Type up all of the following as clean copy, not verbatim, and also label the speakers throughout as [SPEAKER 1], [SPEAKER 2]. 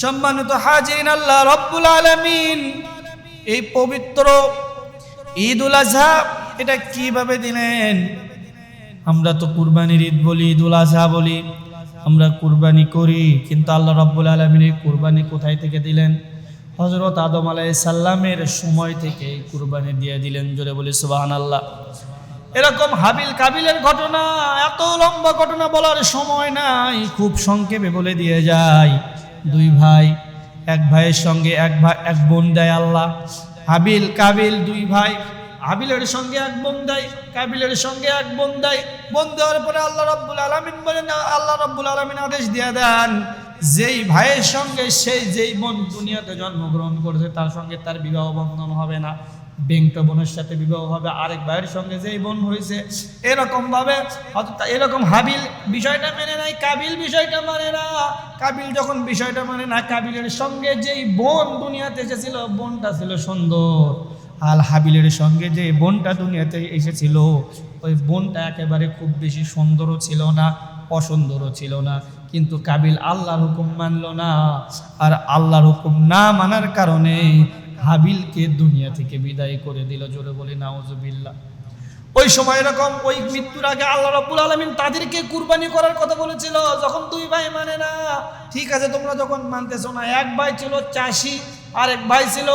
[SPEAKER 1] সম্মানিত হাজিরিন, আল্লাহ রাব্বুল আলামিন এই পবিত্র ঈদুল আজহা এটা কিভাবে দিলেন? আমরা তো কুরবানির ঈদ বলি, ঈদুল আজহা বলি, আমরা কুরবানি করি, কিন্তু আল্লাহ রাব্বুল আলামিন এই কুরবানি কোথায় থেকে দিলেন? হযরত আদম আলাইহিস সালামের সময় থেকে কুরবানি দিয়ে দিলেন। জোরে বলি সুবহানাল্লাহ। এরকম হাবিল কাবিলের ঘটনা, এত লম্বা ঘটনা বলার সময় নাই, খুব সংক্ষেপে বলে দিয়ে যায়। দুই ভাই, এক ভাইয়ের সঙ্গে এক বোন দেয় আল্লাহ। হাবিল কাবিল দুই ভাই, হাবিলের সঙ্গে এক বোন দেয়, কাবিলের সঙ্গে এক বোন দেয়। বোন দেওয়ার পরে আল্লাহ রাব্বুল আলামিন বলেন, আল্লাহ রাব্বুল আলামিন আদেশ দিয়ে দেন, যেই ভাইয়ের সঙ্গে যেই বোন দুনিয়াতে জন্মগ্রহণ করেছে তার সঙ্গে তার বিবাহ বন্ধন হবে না। বেংটো বোনের সাথে বিবাহ হবে আরেক ভাইয়ের সঙ্গে যেই বোন হয়েছে। এরকম ভাবে এরকম হাবিল বিষয়টা মেনে নাই, কাবিল বিষয়টা মানে না। কাবিল যখন বিষয়টা মানে না, কাবিলের সঙ্গে যেই বোন দুনিয়াতে এসেছিল বোনটা ছিল সুন্দর, আর হাবিলের সঙ্গে যে বোনটা দুনিয়াতে এসেছিল ওই বোনটা একেবারে খুব বেশি সুন্দরও ছিল না, অসুন্দরও ছিল না। কিন্তু কাবিল আল্লাহর হুকুম মানল না, আর আল্লাহর হুকুম না মানার কারণে হাবিলকে দুনিয়া থেকে বিদায় করে দিল। জোরে বলি নাউজুবিল্লাহ। ওই সময় এরকম, ওই মৃত্যুর আগে আল্লাহ রাব্বুল আলামিন তাদেরকে কুরবানি করার কথা বলেছিল। যখন দুই ভাই মানে না, ঠিক আছে তোমরা যখন মানতেছো না, এক ভাই ছিল চাষি, আর এক ভাই ছিল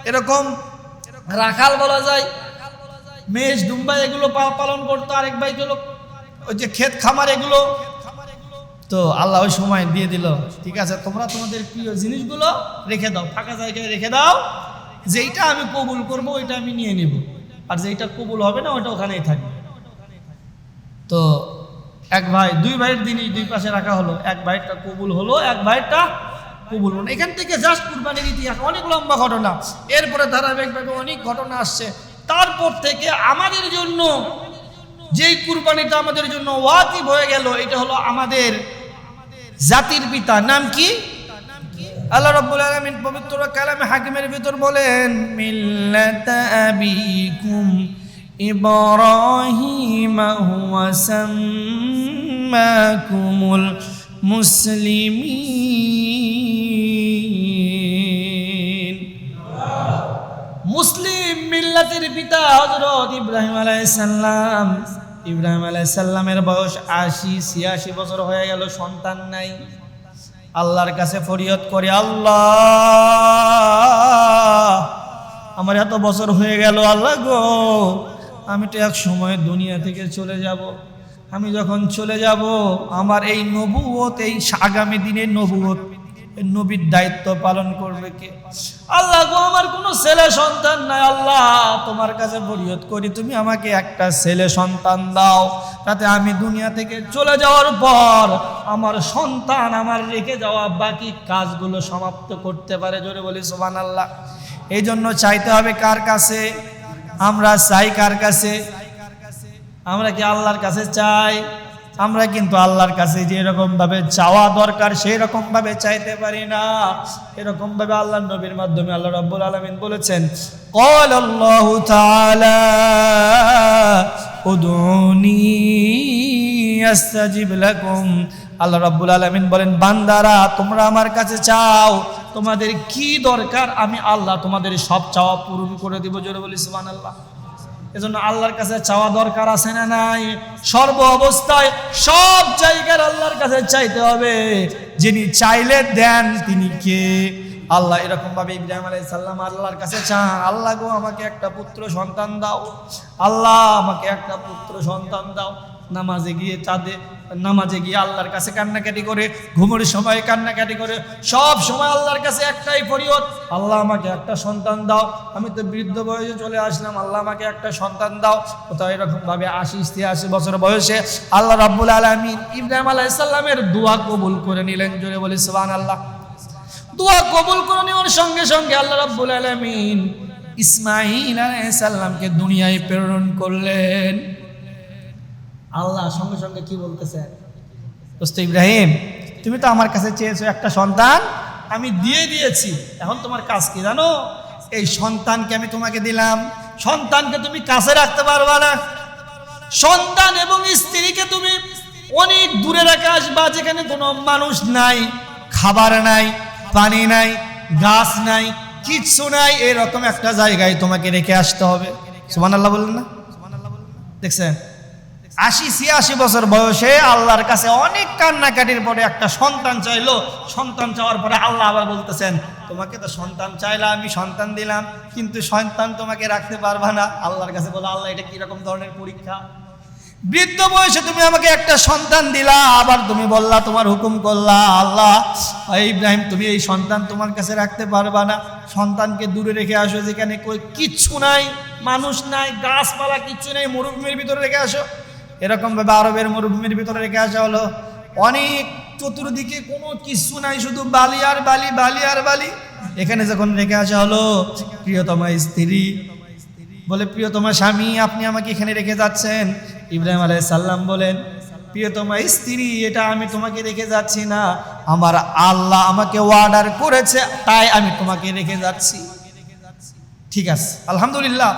[SPEAKER 1] এরকম রাখাল বলা যায়, মেষ দুম্বা এগুলো পালন করতো, আরেক ভাই ছিল ওই যে ক্ষেত খামার এগুলো। তো আল্লাহ ওই সময় দিয়ে দিল, ঠিক আছে তোমরা তোমাদের প্রিয় জিনিসগুলো রেখে দাও, ফাঁকা জায়গায় রেখে দাও, যেইটা আমি কবুল করব ওইটা আমি নিয়ে নেব, আর যেইটা কবুল হবে না ওইটা ওখানেই থাকবে। তো এক ভাই, দুই ভাইয়ের দিনই দুই পাশে রাখা হলো, এক ভাইটা কবুল হলো, এক ভাইটা কবুল হলো। এখান থেকে জাস্ট কুরবানির ইতিহাস, অনেক লম্বা ঘটনা। এরপরে ধারাবাহিকভাবে অনেক ঘটনা আসছে। তারপর থেকে আমাদের জন্য যেই কুরবানিটা আমাদের জন্য ওয়াজিব হয়ে গেল, এটা হলো আমাদের জাতির পিতা। নাম কি? আল্লাহ রাব্বুল আলামিন পবিত্র কালামে হাকিমের ভিতর বলেন, মিল্লাতা আবিকুম ইব্রাহিম হুয়া সাম্মাকুমুল মুসলিমিন। মুসলিম মিল্লাতের পিতা হযরত ইব্রাহিম আলাইহিস সালাম। ইব্রাহিম আলাইহিস সালামের বয়স ৮০-৮৬ বছর হয়ে গেল, সন্তান নাই। আল্লাহর কাছে ফরিয়াদ করে, আল্লাহ আমার এত বছর হয়ে গেল, আল্লাহ গো আমি তো এক সময় দুনিয়া থেকে চলে যাব। আমি যখন চলে যাব আমার এই নবুয়ত, এই আগামী দিনের নবুয়ত, নবীর দায়িত্ব পালন করবে কে? আল্লাহ গো আমার কোনো ছেলে সন্তান নাই, আল্লাহ তোমার কাছে ফরিয়াদ করি তুমি আমাকে একটা ছেলে সন্তান দাও, তাতে আমি দুনিয়া থেকে চলে যাওয়ার পর আমার সন্তান আমার রেখে যাওয়া বাকি কাজগুলো সমাপ্ত করতে পারে। জোরে বলি সুবহানাল্লাহ। এই জন্য চাইতে হবে কার কাছে? আমরা চাই কার কাছে? আমরা কি আল্লাহর কাছে চাই? আমরা কিন্তু আল্লাহর কাছে যে এরকম ভাবে চাওয়া দরকার সেই রকম ভাবে চাইতে পারি না। এরকম ভাবে আল্লাহর নবীর মাধ্যমে আল্লাহ রাব্বুল আলামিন বলেছেন, ক্বালাল্লাহু তাআলা উদউনি আস্তাজিব লাকুম। আল্লাহ রাব্বুল আলামিন বলেন, বান্দারা তোমরা আমার কাছে চাও, তোমাদের কি দরকার আমি আল্লাহ তোমাদের সব চাওয়া পূরণ করে দিব। জোরে বলি সুবহানাল্লাহ। এজন্য আল্লাহর কাছে চাওয়া দরকার আছে না নাই? সর্ব অবস্থায় সব জায়গায় আল্লাহর কাছে চাইতে হবে। যিনি চাইলে দেন তিনি কে? আল্লাহ। এরকম ভাবে ইব্রাহিম আলাইহিস সালাম আল্লাহর কাছে চান, আল্লাহ গো আমাকে একটা পুত্র সন্তান দাও, আল্লাহ আমাকে একটা পুত্র সন্তান দাও। নামাজে গিয়ে আল্লাহর কাছে কান্নাকাটি করে, ঘুমের সময় কান্নাকাটি করে, সব সময় আল্লাহর কাছে একটাই ফরিয়াদ, আল্লাহ আমাকে একটা সন্তান দাও। আমি তো বৃদ্ধ বয়সে চলে আসলাম, আল্লাহ আমাকে একটা সন্তান দাও। কোথাও এরকম ভাবে ৮০-৮৩ বছর বয়সে আল্লাহ রাব্বুল আলামিন ইব্রাহিম আলাইহিস সালামের দোয়া কবুল করে নিলেন। জোরে বলি সুবহানাল্লাহ। দোয়া কবুল করে নেওয়ার সঙ্গে সঙ্গে আল্লাহ রাব্বুল আলামিন ইসমাঈল আলাইহিস সালামকে দুনিয়ায় প্রেরণ করলেন। আল্লাহ সঙ্গে সঙ্গে কি বলতেছেন? দোস্ত ইব্রাহিম, তুমি তো আমার কাছে চেয়েছো একটা সন্তান, আমি দিয়ে দিয়েছি, এখন তোমার কাজ কি জানো? এই সন্তানকে আমি তোমাকে দিলাম, সন্তানকে তুমি কাছে রাখতে পারবা না। সন্তান এবং স্ত্রীকে তুমি অনেক দূরে রেখে আসবা, যেখানে কোনো মানুষ নাই, খাবার নাই, পানি নাই, গাছ নাই, কিচ্ছু নাই, এরকম একটা জায়গায় তোমাকে রেখে আসতে হবে। সুবহানাল্লাহ বললেন না? দেখছেন ৮০-৮৬ বছর বয়সে আল্লাহর কাছে অনেক কান্নাকাটির পরে একটা সন্তান চাইলো। সন্তান চাওয়ার পরে আল্লাহ আবার বলতেছেন, তোমাকে তো সন্তান চাইলা, আমি সন্তান দিলাম, কিন্তু সন্তান তোমাকে রাখতে পারবা না। আল্লাহর কাছে বলো, আল্লাহ এটা কিরকম ধরনের পরীক্ষা? বৃদ্ধ বয়সে তুমি আমাকে একটা সন্তান দিলা, আবার তুমি বললা, তোমার হুকুম করলা, আল্লাহ ইব্রাহিম তুমি এই সন্তান তোমার কাছে রাখতে পারবা না, সন্তানকে দূরে রেখে আসো, যেখানে কিচ্ছু নাই, মানুষ নাই, গাছপালা কিচ্ছু নেই, মরুভূমির ভিতরে রেখে আসো। এরকম ভাবে আরবের মরুভূমির ভিতরে রেখে আসা হলো। অনেক চতুর্দিকে কোনো কিছু নাই, শুধু বালি আর বালি, বালি আর বালি। এখানে যখন রেখে আসা হলো, প্রিয়তমা স্ত্রী বলে, প্রিয়তমা স্বামী আপনি আমাকে এখানে রেখে যাচ্ছেন? ইব্রাহিম আলাইহিস সালাম বলেন, প্রিয়তমা স্ত্রী এটা আমি তোমাকে রেখে যাচ্ছি না, আমার আল্লাহ আমাকে অর্ডার করেছে, তাই আমি তোমাকে রেখে যাচ্ছি। ঠিক আছে, আলহামদুলিল্লাহ,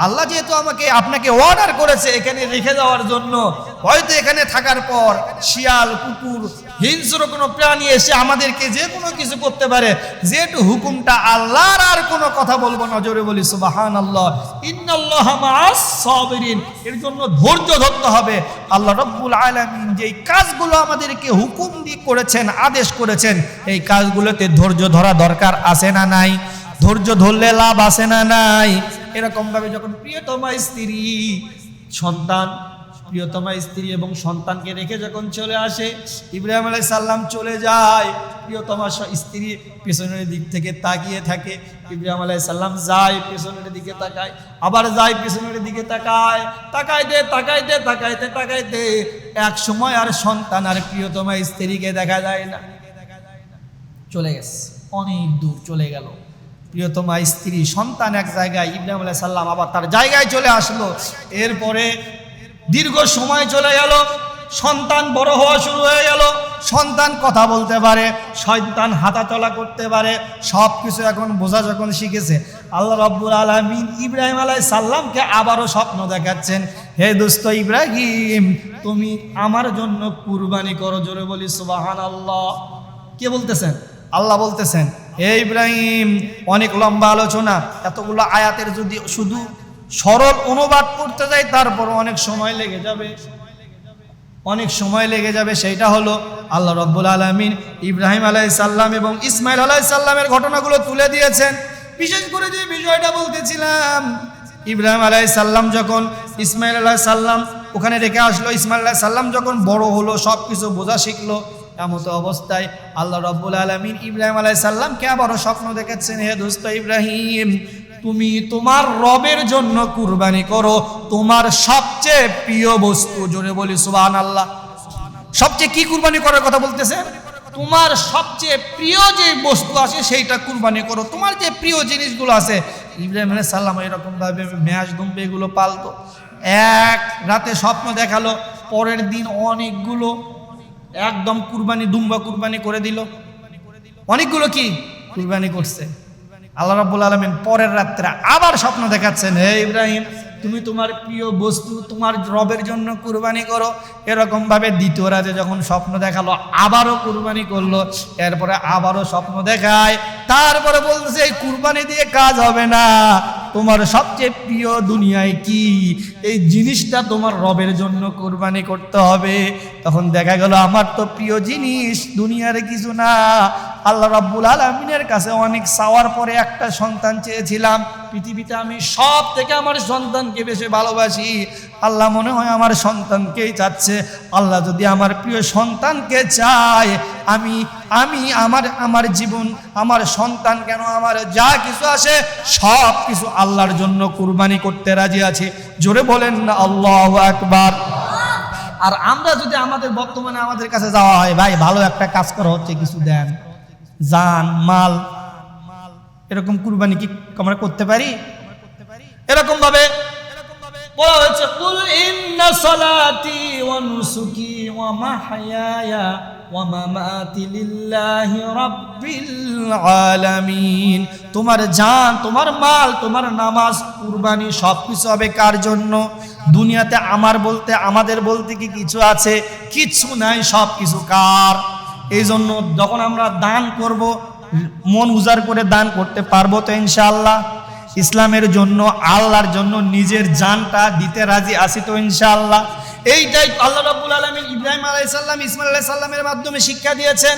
[SPEAKER 1] আল্লাহ যেহেতু আপনাকে অর্ডার করেছে এখানে রেখে যাওয়ার জন্য, হয়তো এখানে থাকার পর শিয়াল, কুকুর, হিংস্র কোনো প্রাণী এসে আমাদেরকে যে কোনো কিছু করতে পারে, যেহেতু হুকুমটা আল্লাহর, আর কোনো কথা বলবো না, জোরে বলি সুবহানাল্লাহ। ইন্নাল্লাহা মাআস সাবিরিন, এর জন্য ধৈর্য ধরতে হবে। আল্লাহ রাব্বুল আলামিন যেই কাজগুলো আমাদেরকে হুকুম দিয়ে করেছেন, আদেশ করেছেন, এই কাজগুলোতে ধৈর্য ধরা দরকার আছে না নাই? ধৈর্য ধরলে লাভ আছে না নাই? এরকম ভাবে যখন প্রিয়তমা স্ত্রী এবং সন্তানকে রেখে যখন চলে আসে, ইব্রাহিম আলাইহিস সালাম চলে যায়, প্রিয়তমা স্ত্রী পেছনের দিক থেকে তাকিয়ে থাকে। ইব্রাহিম আলাইহিস সালাম যায়, পেছনের দিকে তাকায়, আবার যায়, পেছনের দিকে তাকায়, তাকাইতে এক সময় আর সন্তান আর প্রিয়তমা স্ত্রীকে দেখা যায় না, চলে গেছে, অনেক দূর চলে গেল। প্রিয়তমা স্ত্রী, সন্তান এক জায়গায়, ইব্রাহিম আলাইহিস সালাম আবার তার জায়গায় চলে আসলো। এরপরে দীর্ঘ সময় চলে গেল, সন্তান বড় হওয়া শুরু হয়ে গেল, সন্তান কথা বলতে পারে, সন্তান হাঁটা চলা করতে পারে, সব কিছু এখন বোঝা যখন শিখেছে, আল্লাহ রাব্বুল আলামিন ইব্রাহিম আলাইহিস সালামকে আবারও স্বপ্ন দেখাচ্ছেন, হে দোস্ত ইব্রাহিম তুমি আমার জন্য কুরবানি করো। জোরে বলি সুবহানাল্লাহ। কে বলতেছেন? আল্লাহ বলতেছেন, হে ইব্রাহিম, অনেক লম্বা আলোচনা, এতগুলো আয়াতের যদি শুধু সরল অনুবাদ করতে যাই তারপর অনেক সময় লেগে যাবে। সেইটা হলো আল্লাহ রাব্বুল আলামিন ইব্রাহিম আলাইহিস সালাম এবং ইসমাইল আলাইহিস সালামের ঘটনাগুলো তুলে দিয়েছেন। বিশেষ করে যে বিষয়টা বলতেছিলাম, ইব্রাহিম আলাইহিস সালাম যখন ইসমাইল আলাইহিস সালাম ওখানে রেখে আসলো, ইসমাইল আলাইহিস সালাম যখন বড় হলো, সব কিছু বোঝা শিখলো, এমত অবস্থায় আল্লাহ রাব্বুল আলামিন ইব্রাহিম আলাইহিস সালামকে আবারও স্বপ্ন দেখাচ্ছেন, হে দোস্ত ইব্রাহিম তুমি তোমার রবের জন্য কুরবানি করো, তোমার সবচেয়ে প্রিয় বস্তু। জোরে বলি সুবহানাল্লাহ। সবচেয়ে কি কুরবানি করার কথা বলতেছে? তোমার সবচেয়ে প্রিয় যে বস্তু আছে সেইটা কুরবানি করো, তোমার যে প্রিয় জিনিসগুলো আছে। ইব্রাহিম আলাইহিস সালাম এরকম ভাবে মেয়াজ দুম্বে এগুলো পালতো। এক রাতে স্বপ্ন দেখালো, পরের দিন অনেকগুলো একদম দুম্বা কুরবানি করে দিল, অনেকগুলো কি কুরবানি করছে। আল্লাহ রাব্বুল আলামিন পরের রাত্রে আবার স্বপ্ন দেখাচ্ছেন, হে ইব্রাহিম তুমি তোমার প্রিয় বস্তু তোমার রবের জন্য কুরবানি করো। এরকম ভাবে দ্বিতীয় রাতে যখন স্বপ্ন দেখালো, আবারও কুরবানি করলো, এরপরে আবারও স্বপ্ন দেখায়, তারপরে বলতেছে এই কুরবানি দিয়ে কাজ হবে না, তোমার সবচেয়ে প্রিয় দুনিয়ায় কি, এই জিনিসটা তোমার রবের জন্য কুরবানি করতে হবে। তখন দেখা গেল আমার তো প্রিয় জিনিস দুনিয়ার কিছু না, আল্লাহ রাব্বুল আলামিনের কাছে অনেক চাওয়ার পরে একটা সন্তান চেয়েছিলাম। পৃথিবীতে আমি সব থেকে আমার সন্তানকে বেশি ভালোবাসি, আল্লাহ মনে হয় আমার সন্তানকেই চাচ্ছে। আল্লাহ যদি আমার প্রিয় সন্তানকে চায়, আমি আমার জীবন, আমার সন্তান কেন, আমার যা কিছু আছে সব কিছু আল্লাহর জন্য কুরবানি করতে রাজি আছি। জোরে বলেন না আল্লাহু আকবার। আর আমরা যদি বর্তমানে আমাদের কাছে যাওয়া হয়, ভাই ভালো একটা কাজ করা হচ্ছে, কিছু দেন, জান মাল, এরকম কুরবানি কি আমরা করতে পারি? এরকম ভাবে বলা হয়েছে, কুল ইন্না সালাতি ওয়া নুসুকি ওয়া মাহইয়ায়া ওয়া মামাতি লিল্লাহি রাব্বিল আলামিন। তোমার জান, তোমার মাল, তোমার নামাজ, কুরবানি সবকিছু হবে কার জন্য? দুনিয়াতে আমাদের বলতে কি কিছু আছে? কিছু নাই, সব কিছু কার। এই জন্য যখন আমরা দান করব, মন উজাড় করে দান করতে পারবো তো ইনশাআল্লাহ? ইসলামের জন্য, আল্লাহর জন্য নিজের জানটা দিতে রাজি আছি তো ইনশাআল্লাহ? এইটাই আল্লাহ রাব্বুল আলামিন ইব্রাহিম আলাইহিস সালাম, ইসমাইল আলাইহিস সালামের মাধ্যমে শিক্ষা দিয়েছেন।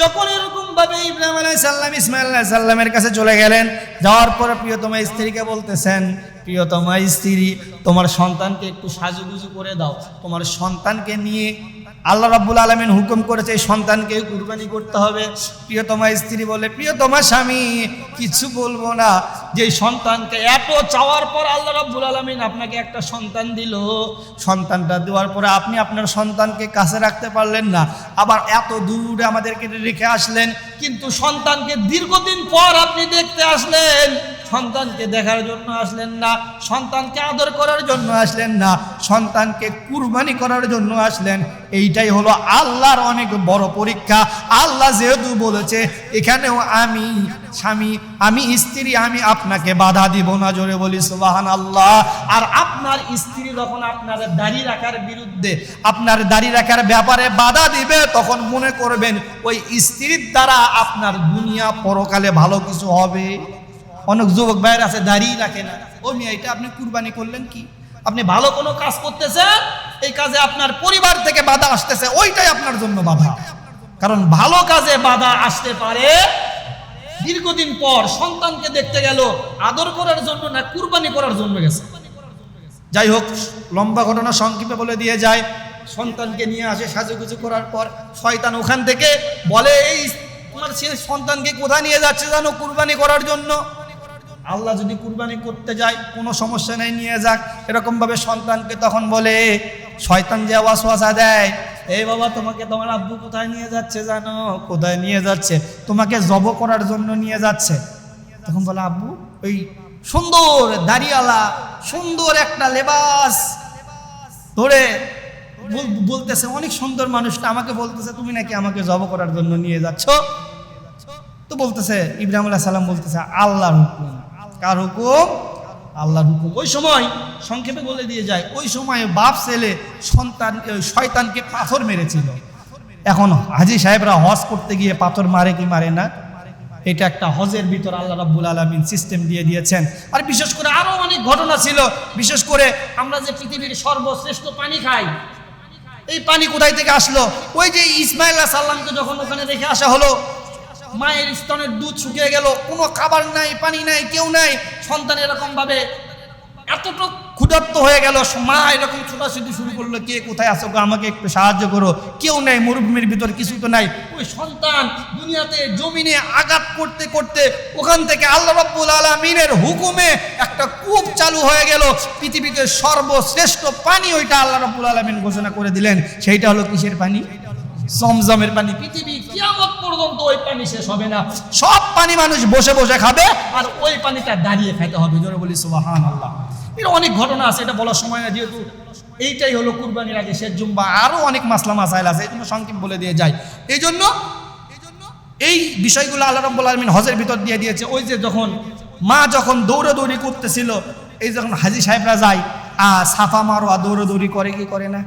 [SPEAKER 1] যখন এরকম ভাবে ইব্রাহিম আলাইহিস সালাম ইসমাইল আলাইহিস সালামের কাছে চলে গেলেন, যাওয়ার পরে প্রিয়তমা স্ত্রীকে বলতেছেন, প্রিয়তমা স্ত্রী, তোমার সন্তানকে একটু সাজুগুজু করে দাও, তোমার সন্তানকে নিয়ে আল্লাহ রাব্বুল আলামিন হুকুম করেছে এই সন্তানকে কুরবানি করতে হবে। প্রিয়তমা স্ত্রী বলে, প্রিয়তমা স্বামী, কিছু বলবো না, যে সন্তানকে এত চাওয়ার পর আল্লাহ রাব্বুল আলামিন আপনাকে একটা সন্তান দিল, সন্তানটা দেওয়ার পরে আপনি আপনার সন্তানকে কাছে রাখতে পারলেন না, আবার এত দূরে আমাদেরকে রেখে আসলেন, কিন্তু সন্তানকে দীর্ঘদিন পর আপনি দেখতে আসলেন, সন্তানকে দেখার জন্য আসলেন না, সন্তানকে আদর করার জন্য আসলেন না, সন্তানকে কুরবানি করার জন্য আসলেন। এইটাই হলো আল্লাহর অনেক বড় পরীক্ষা। আল্লাহ যেহেতু বলেছে, এখানেও আমি স্বামী, আমি স্ত্রী, আমি আপনাকে বাধা দিব না, জোরে বলি সুবহানাল্লাহ। আর আপনার স্ত্রী যখন আপনার দাড়ি রাখার বিরুদ্ধে, আপনার দাড়ি রাখার ব্যাপারে বাধা দিবে, তখন মনে করবেন ওই স্ত্রীর দ্বারা আপনার দুনিয়া পরকালে ভালো কিছু হবে। অনেক যুবক ভাইয়ের আছে দাঁড়িয়ে রাখে না, ও মিয়া এটা আপনি কুরবানি করলেন কি? আপনি ভালো কোনো কাজ করতেছেন, এই কাজে আপনার পরিবার থেকে বাধা আসতেছে, ওইটাই আপনার জন্য বাধা। কারণ ভালো কাজে বাধা আসতে পারে দীর্ঘদিন পর, সন্তানকে দেখতে গেল আদর করার জন্য না, কুরবানি করার জন্য গেছে। যাই হোক, লম্বা ঘটনা সংক্ষেপে বলে দিয়ে যায়, সন্তানকে নিয়ে আসে সাজুগুজু করার পর, শয়তান ওখান থেকে বলে, এই তোমার সন্তানকে কোথায় নিয়ে যাচ্ছে জানো? কুরবানি করার জন্য। আল্লাহ যদি কুরবানি করতে যায় কোনো সমস্যা নেই, নিয়ে যাক, এরকম ভাবে সন্তানকে তখন বলে, শয়তান যে ওয়াসওয়াসা দেয়, এই বাবা তোমাকে তোমার আব্বু কোথায় নিয়ে যাচ্ছে জানো? কোথায় নিয়ে যাচ্ছে? তোমাকে জব করার জন্য নিয়ে যাচ্ছে। তখন বলে, আব্বু ওই সুন্দর দাড়িওয়ালা সুন্দর একটা লেবাস ধরে বলতেছে, অনেক সুন্দর মানুষটা আমাকে বলতেছে তুমি নাকি আমাকে জব করার জন্য নিয়ে যাচ্ছ। তো বলতেছে, ইব্রাহিম আলাইহিস সালাম বলতেছে, আল্লাহর হুকুম। কার হুকুম? আল্লাহর হুকুম। ওই সময় সংক্ষেপে বলে দিয়ে যায়, ওই সময় বাপ ছেলে শয়তানকে পাথর মেরেছিল। এখন হাজী সাহেবরা হজ করতে গিয়ে পাথর মারে কি মারে না? এটা একটা হজের ভিতর আল্লাহ রাব্বুল আলামিন সিস্টেম দিয়ে দিয়েছেন। আর বিশেষ করে আরো অনেক ঘটনা ছিল। বিশেষ করে আমরা যে পৃথিবীর সর্বশ্রেষ্ঠ পানি খাই, এই পানি কোথায় থেকে আসলো? ওই যে ইসমাইল আলাইহিস সালামকে যখন ওখানে রেখে আসা হলো, মায়ের স্তনের দুধ শুকিয়ে গেল, কোনো খাবার নাই, পানি নাই, কেউ নাই, সন্তান এরকম ভাবে এতটুকু ক্ষুধার্ত হয়ে গেল, মা এরকম ছোটাছুটি শুরু করলো, কে কোথায় আছো গো, আমাকে একটু সাহায্য করো, কেউ নেই, মরুভূমির ভিতর কিছু তো নাই। ওই সন্তান দুনিয়াতে জমিনে আঘাত করতে করতে ওখান থেকে আল্লাহ রাব্বুল আলামিনের হুকুমে একটা কূপ চালু হয়ে গেল, পৃথিবীতে সর্বশ্রেষ্ঠ পানি ওইটা আল্লাহ রাব্বুল আলামিন ঘোষণা করে দিলেন। সেইটা হলো কিসের পানি? জমজমের পানি। পৃথিবী কিয়ামত পর্যন্ত ওই পানি শেষ হবে না, সব পানি মানুষ বসে বসে খাবে, আর ওই পানিটা দাঁড়িয়ে খাইতে হবে। জোরে বলি সুবহানাল্লাহ। এর অনেক ঘটনা আছে, এটা বলার সময় না, যেহেতু এইটাই হলো কুরবানির আগে শেষ জুম্বা, আরো অনেক মাসলা মাসাইল আছে, এই জন্য সংক্ষেপ বলে দিয়ে যায়। এই জন্য এই বিষয়গুলো আল্লাহ রাব্বুল আলামিন হজের ভিতর দিয়ে দিয়েছে। ওই যে যখন মা যখন দৌড়াদৌড়ি করতেছিল, এই যখন হাজী সাহেবরা যায় সাফা মারোয়া দৌড়াদৌড়ি করে কি করে না?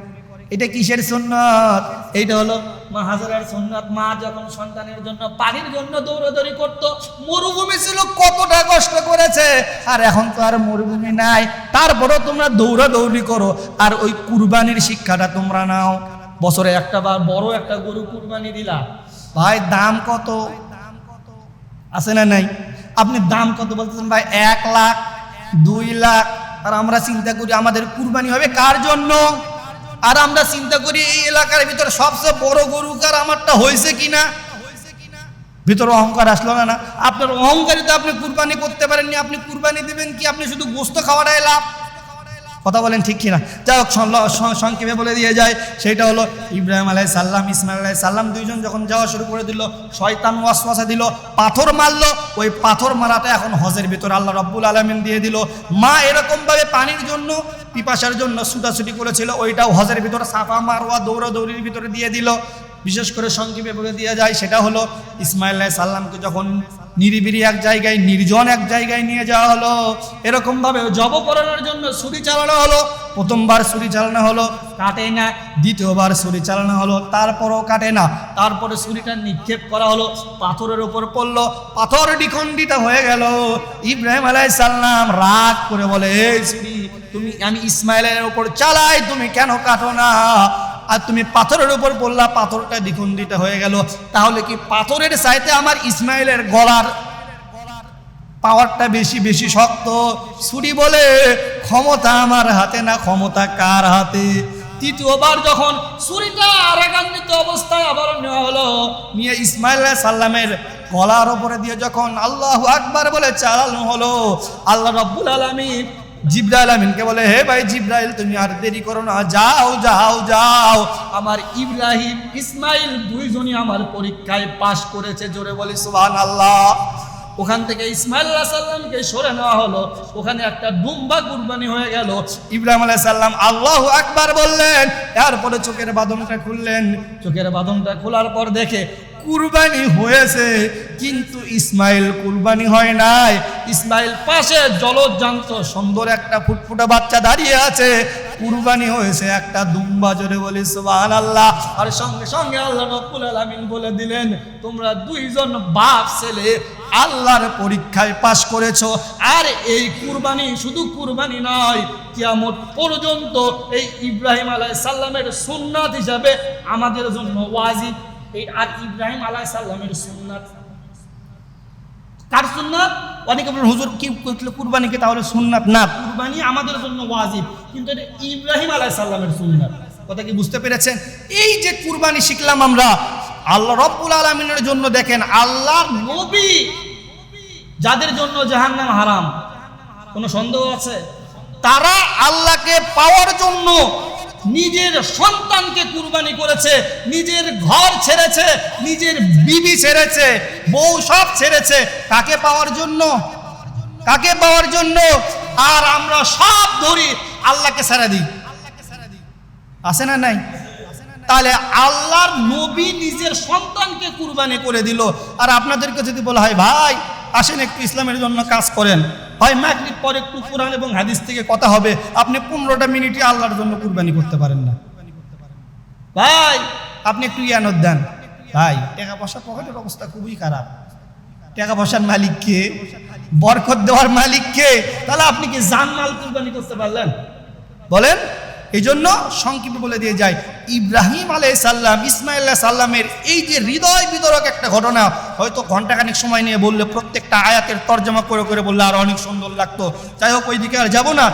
[SPEAKER 1] এটা কিসের সুন্নাত? এইটা হলো মা হাজারার সুন্নাত। মা যখন সন্তানের জন্য পানির জন্য দৌড়াদৌড়ি করতো, মরুভূমি ছিল, কতটা কষ্ট করেছে, আর এখন তো আর মরুভূমি নাই, তারপরও তোমরা দৌড়াদৌড়ি করো, আর ওই কুরবানির শিক্ষাটা তোমরা নাও। বছরে একটা বার বড় একটা গরু কুরবানি দিলা, ভাই দাম কত আছে না নাই? আপনি দাম কত বলতেছেন? ভাই 1 লাখ 2 লাখ। আর আমরা চিন্তা করি আমাদের কুরবানি হবে কার জন্য, আর আমরা চিন্তা করি এই এলাকার ভিতরে সবচেয়ে বড় গরু কার, আমারটা হয়েছে কিনা। ভিতরে অহংকার আসলো না? আপনার অহংকারিতে আপনি কুরবানি করতে পারেননি, আপনি কুরবানি দিবেন কি? আপনি শুধু গোস্ত খাওয়াটাই লাভ। কথা বলেন ঠিক কিনা? যাই হোক, সংক্ষেপে বলে দিয়ে যায়, সেটা হলো ইব্রাহিম আলাইহিস সালাম, ইসমাইল আলাইহিস সালাম দুইজন যখন যাওয়া শুরু করে দিল, শয়তান ওয়াসওয়াসা দিল, পাথর মারলো। ওই পাথর মারাটা এখন হজের ভিতর আল্লাহ রাব্বুল আলামিন দিয়ে দিল। মা এরকম ভাবে পানির জন্য, পিপাসার জন্য ছুটাছুটি করেছিল, ওইটাও হজের ভিতর সাফা মারওয়া দৌড়াদৌড়ির ভিতরে দিয়ে দিল। বিশেষ করে সংক্ষেপে বলে দেওয়া যায়, সেটা হলো ইসমাইল আলাইহিস সালামকে যখন নিরিবিলি এক জায়গায়, নির্জন এক জায়গায় নিয়ে যাওয়া হলো, এরকমভাবে জব করানোর জন্য ছুরি চালানো হলো। প্রথমবার ছুরি চালানো হলো, কাটে না। দ্বিতীয়বার ছুরি চালানো হলো, তারপরও কাটে না। তারপরে ছুরিটা নিক্ষেপ করা হলো, পাথরের উপর পড়লো, পাথর দ্বিখণ্ডিত হয়ে গেল। ইব্রাহিম আলাইহিস সালাম রাগ করে বলে, এই ছুরি তুমি, আমি ইসমাইলের উপর চালাই, তুমি কেন কাটো না? আর তুমি পাথরের উপর পড়লা, পাথরটা দ্বিখণ্ডিত হয়ে গেল। তাহলে কি পাথরের চাইতে আমার ইসমাইলের গলার পাওয়ারটা বেশি বেশি শক্ত? ছুরি বলে, ক্ষমতা আমার হাতে না, ক্ষমতা কার হাতে? তৃতীয়বার যখন ছুরিটা রাগান্বিত অবস্থায় আবার নেওয়া হলো, নিয়ে ইসমাইল আলাইহিস সালামের গলার উপরে দিয়ে যখন আল্লাহু আকবার বলে চালানো হলো, আল্লাহ রাব্বুল আলামিন জিবরাইল আমিনকে বলে, হে ভাই জিবরাইল, তুমি আর দেরি করো না, যাও যাও যাও, আমার ইব্রাহিম ইসমাইল দুইজনই আমার পরীক্ষায় পাশ করেছে। জোরে বলি সুবহানাল্লাহ। ওখান থেকে ইসমাইল আলাইহিস সালামকে সরে নেওয়া হলো, ওখানে একটা দুম্বা কুরবানি হয়ে গেল। ইব্রাহিম আলাইহিস সালাম আল্লাহু আকবার বললেন, এরপরে চোখের বাঁধনটা খুললেন। চোখের বাঁধনটা খোলার পর দেখে কুরবানি হয়েছে, কিন্তু ইসমাইল কুরবানি হয় নাই। ইসমাইল পাশে জলজ্জান্ত সুন্দর একটা ফুটফুটে বাচ্চা দাঁড়িয়ে আছে, কুরবানি হয়েছে একটা দুম্বা। জোরে বলি সুবহানাল্লাহ। আর সঙ্গে সঙ্গে আল্লাহ রাব্বুল আলামিন বলে দিলেন, তোমরা দুইজন বাপ ছেলে আল্লাহর পরীক্ষায় পাশ করেছো। আর এই কুরবানি শুধু কুরবানি নয়, কিয়ামত পর্যন্ত এই ইব্রাহিম আলাইহিস সালামের সুন্নাত হিসাবে আমাদের জন্য ওয়াজিব। এই আর ইব্রাহিম আলাইহিস সালামের সুন্নাত কার সুন্নাত? অনেকে বলেন হুজুর কি কুরবানিকে তাহলে সুন্নাত না, কুরবানি আমাদের জন্য ওয়াজিব, কিন্তু এটা ইব্রাহিম আলাইহিস সালামের সুন্নাত। কথা কি বুঝতে পেরেছেন? এই যে কুরবানি শিখলাম আমরা আল্লাহ রাব্বুল আলামিনের জন্য। দেখেন আল্লাহর নবী যাদের জন্য জাহান্নাম হারাম, কোনো সন্দেহ আছে? তারা আল্লাহকে পাওয়ার জন্য নিজের সন্তানকে কুরবানি করেছে, নিজের ঘর ছেড়েছে, নিজের বিবি ছেড়েছে, বউ সব ছেড়েছে, কাকে পাওয়ার জন্য? কাকে পাওয়ার জন্য? আর আমরা সব ধরি আল্লাহকে ছেড়ে দিই, আছে না নাই? তাহলে আল্লাহর নবী নিজের সন্তানকে কুরবানি করে দিল। আর আপনাদেরকে যদি বলা হয়, ভাই আসেন একটু ইসলামের জন্য কাজ করেন, ভাই মাগরিব পরে একটু কোরআন এবং হাদিস থেকে কথা হবে, আপনি 15টা মিনিটে আল্লাহর জন্য কুরবানি করতে পারেন না। ভাই আপনি একটু ইয়ানত দেন, ভাই টাকা পয়সা পকেটের অবস্থা খুবই খারাপ, টাকা পয়সার মালিক কে? বরকত দেওয়ার মালিক কে? তাহলে আপনি কি জানমাল কুরবানি করতে পারলেন? বলেন। এই জন্য সংক্ষেপে বলে দিয়ে যায়, ইব্রাহিম আলাইহিস সালাম ইসমাইল আলাইহিস সালামের এই যে হৃদয় বিদরক একটা ঘটনা, হয়তো ঘন্টাখানিক সময় নিয়ে বললে, প্রত্যেকটা আয়াতের তর্জমা করে করে বললে আর অনেক সুন্দর লাগতো। যাই হোক, ওই দিকে আর যাবো না।